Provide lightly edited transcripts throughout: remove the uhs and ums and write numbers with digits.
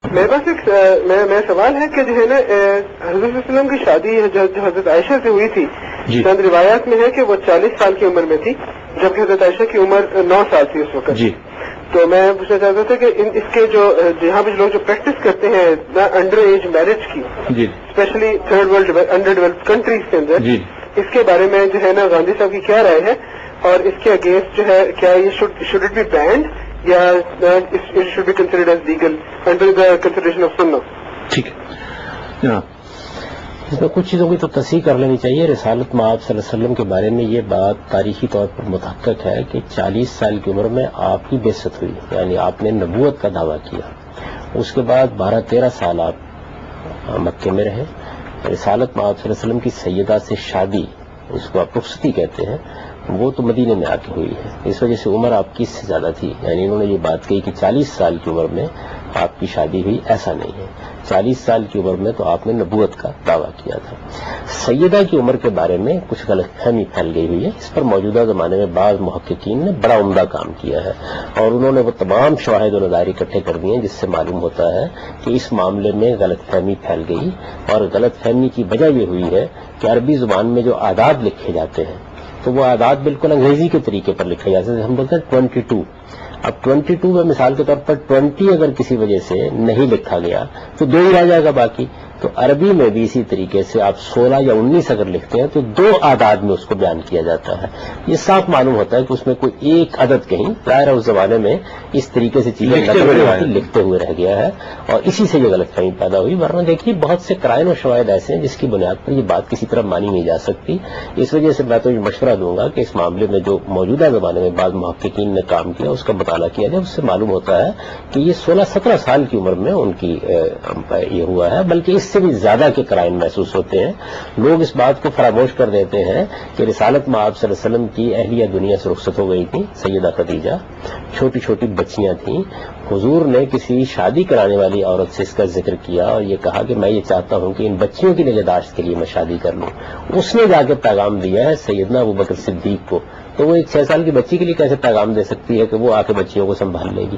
میرے پاس ایک میرا سوال ہے کہ جو ہے نا حضرت وسلم کی شادی جو حضرت عائشہ سے ہوئی تھی، چند روایات میں ہے کہ وہ 40 سال کی عمر میں تھی، جبکہ حضرت عائشہ کی عمر 9 سال تھی اس وقت. تو میں پوچھنا چاہتا تھا کہ اس کے جو یہاں پہ لوگ جو پریکٹس کرتے ہیں انڈر ایج میرج کی، specially third world under developed countries کے اندر، اس کے بارے میں جو ہے نا گاندھی صاحب کی کیا رائے ہے، اور اس کے اگینسٹ جو ہے کیا یہ شوڈ اٹ بی بینڈ یا should be considered as legal under the consideration of سنہ؟ ٹھیک ہے. اس میں کچھ چیزوں کی تو تصحیح کر لینی چاہیے. رسالت مآب صلی اللہ علیہ وسلم کے بارے میں یہ بات تاریخی طور پر متحقق ہے کہ 40 سال کی عمر میں آپ کی بعثت ہوئی، یعنی آپ نے نبوت کا دعویٰ کیا. اس کے بعد 12-13 سال آپ مکے میں رہے. رسالت مآب صلی اللہ علیہ وسلم کی سیدہ سے شادی، اس کو آپ رخصتی کہتے ہیں، وہ تو مدینے میں آ کے ہوئی ہے. اس وجہ سے عمر آپ کی اس سے زیادہ تھی. یعنی انہوں نے یہ بات کہی کہ 40 سال کی عمر میں آپ کی شادی ہوئی، ایسا نہیں ہے. 40 سال کی عمر میں تو آپ نے نبوت کا دعویٰ کیا تھا. سیدہ کی عمر کے بارے میں کچھ غلط فہمی پھیل گئی ہوئی ہے. اس پر موجودہ زمانے میں بعض محققین نے بڑا عمدہ کام کیا ہے، اور انہوں نے وہ تمام شواہد و نظائر اکٹھے کر دیے ہیں جس سے معلوم ہوتا ہے کہ اس معاملے میں غلط فہمی پھیل گئی. اور غلط فہمی کی وجہ یہ ہوئی ہے کہ عربی زبان میں جو اعداد لکھے جاتے ہیں تو وہ اعداد بالکل انگریزی کے طریقے پر لکھے جاتے ہیں. ہم بولتے ہیں 22. اب 22 میں مثال کے طور پر 20 اگر کسی وجہ سے نہیں لکھا گیا تو 2 ہی رہ جائے گا باقی. تو عربی میں بھی اسی طریقے سے آپ 16 یا 19 اگر لکھتے ہیں تو 2 اعداد میں اس کو بیان کیا جاتا ہے. یہ صاف معلوم ہوتا ہے کہ اس میں کوئی ایک عدد کہیں ظاہر اس زمانے میں اس طریقے سے چیزیں لکھتے ہوئے رہ گیا ہے، اور اسی سے یہ غلط فہمی پیدا ہوئی. ورنہ دیکھیے بہت سے قرائن و شواہد ایسے ہیں جس کی بنیاد پر یہ بات کسی طرح مانی نہیں جا سکتی. اس وجہ سے میں تو یہ مشورہ دوں گا کہ اس معاملے میں جو موجودہ زمانے میں بعض محققین نے کام کیا اس کا مطالعہ کیا جائے. اس سے معلوم ہوتا ہے کہ یہ 16-17 سال کی عمر میں ان کی یہ ہوا ہے، بلکہ اس سے بھی زیادہ کے قرائن محسوس ہوتے ہیں. لوگ اس بات کو فراموش کر دیتے ہیں کہ رسالت مآب صلی اللہ علیہ وسلم کی اہلیہ دنیا سے رخصت ہو گئی تھی. سیدہ خدیجہ چھوٹی چھوٹی بچیاں تھیں. حضور نے کسی شادی کرانے والی عورت سے اس کا ذکر کیا اور یہ کہا کہ میں یہ چاہتا ہوں کہ ان بچیوں کی نگہداشت کے لیے میں شادی کر لوں. اس نے جا کے پیغام دیا ہے سیدنا ابوبکر صدیق کو. تو وہ ایک 6 سال کی بچی کے لیے کیسے پیغام دے سکتی ہے کہ وہ آ کے بچیوں کو سنبھال لے گی؟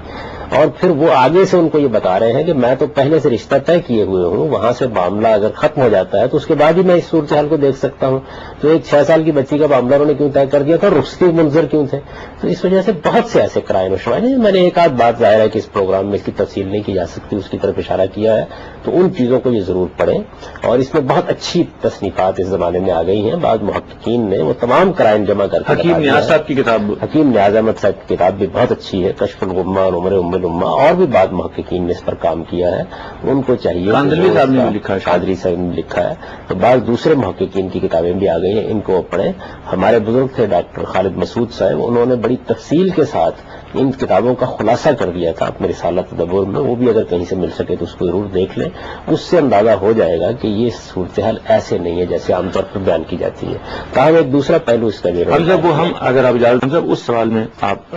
اور پھر وہ آگے سے ان کو یہ بتا رہے ہیں کہ میں تو پہلے سے رشتہ طے کیے ہوئے ہوں، وہاں سے معاملہ اگر ختم ہو جاتا ہے تو اس کے بعد ہی میں اس صورتحال کو دیکھ سکتا ہوں. تو ایک 6 سال کی بچی کا معاملہ انہوں نے کیوں طے کر دیا تھا؟ رخصتی منظر کیوں تھے؟ تو اس وجہ سے بہت سے ایسے قرائن و شواہد ہیں. میں نے ایک آدھ بات ظاہر ہے کہ اس پروگرام میں اس کی تفصیل نہیں کی جا سکتی، اس کی طرف اشارہ کیا ہے. تو ان چیزوں کو یہ ضرور پڑھیں، اور اس میں بہت اچھی تصنیفات اس زمانے میں آ گئی ہیں. بعض محققین نے وہ تمام قرائن جمع کر کے حکیم نیاز صاحب کی کتاب، حکیم نیاز احمد صاحب کی کتاب بھی بہت اچھی ہے، کشف الغمہ اور عمر ام الامہ، اور بھی بعض محققین نے اس پر کام کیا ہے. ان کو چاہیے، قادری صاحب نے بھی لکھا ہے، قادری صاحب نے لکھا ہے. تو بعض دوسرے محققین کی کتابیں بھی آ گئی ہیں، ان کو پڑھیں. ہمارے بزرگ تھے ڈاکٹر خالد مسعود صاحب، انہوں نے بڑی تفصیل کے ساتھ ان کتابوں کا خلاصہ کر دیا تھا اپنے رسالہ تدبر میں. وہ بھی اگر کہیں سے مل سکے تو اس کو ضرور دیکھ لیں. اس سے اندازہ ہو جائے گا کہ یہ صورتحال ایسے نہیں ہے جیسے عام طور پر بیان کی جاتی ہے. تاہم ایک دوسرا پہلو اس کا یہ وہ ہم اگر آپ اجازت اس سوال میں آپ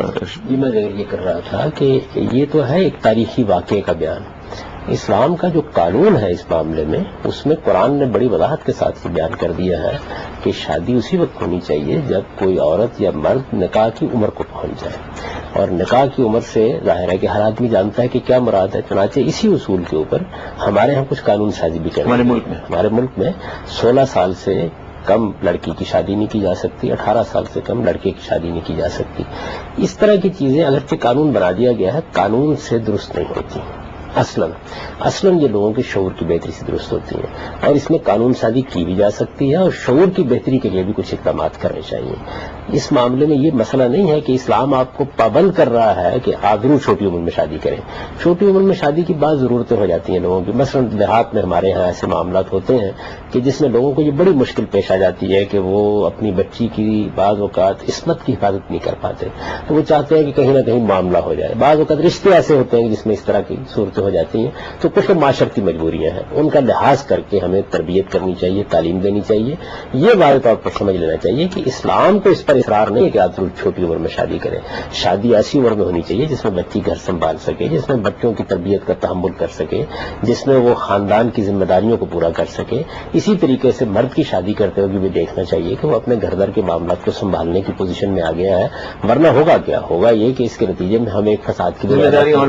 میں یہ کر رہا تھا کہ یہ تو ہے ایک تاریخی واقعے کا بیان. اسلام کا جو قانون ہے اس معاملے میں، اس میں قرآن نے بڑی وضاحت کے ساتھ یہ بیان کر دیا ہے کہ شادی اسی وقت ہونی چاہیے جب کوئی عورت یا مرد نکاح کی عمر کو پہنچ جائے. اور نکاح کی عمر سے ظاہر ہے کہ ہر آدمی جانتا ہے کہ کیا مراد ہے. چنانچہ اسی اصول کے اوپر ہمارے ہاں کچھ قانون سازی بھی کریں. ہمارے ملک میں 16 سال سے کم لڑکی کی شادی نہیں کی جا سکتی، 18 سال سے کم لڑکے کی شادی نہیں کی جا سکتی. اس طرح کی چیزیں اگرچہ قانون بنا دیا گیا ہے، قانون سے درست نہیں ہوتی. اصلاً یہ لوگوں کے شعور کی بہتری سے درست ہوتی ہیں، اور اس میں قانون سازی کی بھی جا سکتی ہے، اور شعور کی بہتری کے لیے بھی کچھ اقدامات کرنے چاہیے. اس معاملے میں یہ مسئلہ نہیں ہے کہ اسلام آپ کو پابند کر رہا ہے کہ آپ ضرور چھوٹی عمر میں شادی کریں. چھوٹی عمر میں شادی کی بعض ضرورتیں ہو جاتی ہیں لوگوں کی. مثلاً دیہات میں ہمارے ہاں ایسے معاملات ہوتے ہیں کہ جس میں لوگوں کو یہ بڑی مشکل پیش آ جاتی ہے کہ وہ اپنی بچی کی بعض اوقات عصمت کی حفاظت نہیں کر پاتے. تو وہ چاہتے ہیں کہ کہیں نہ کہیں معاملہ ہو جائے. بعض اوقات رشتے ایسے ہوتے ہیں جس میں اس طرح کی صورتیں ہو جاتی ہیں. تو کچھ معاشرتی مجبوریاں ہیں، ان کا لحاظ کر کے ہمیں تربیت کرنی چاہیے، تعلیم دینی چاہیے. یہ واضح طور پر سمجھ لینا چاہیے کہ اسلام کو اس پر اصرار نہیں ہے کہ آپ ضرور چھوٹی عمر میں شادی کریں. شادی ایسی عمر میں ہونی چاہیے جس میں بچی گھر سنبھال سکے، جس میں بچوں کی تربیت کا تحمل کر سکے، جس میں وہ خاندان کی ذمہ داریوں کو پورا کر سکے. اسی طریقے سے مرد کی شادی کرتے ہوئے بھی دیکھنا چاہیے کہ وہ اپنے گھر در کے معاملات کو سنبھالنے کی پوزیشن میں آ گیا ہے. ورنہ ہوگا کیا؟ ہوگا یہ کہ اس کے نتیجے میں ہم ایک فساد کی ذمہ داریاں اور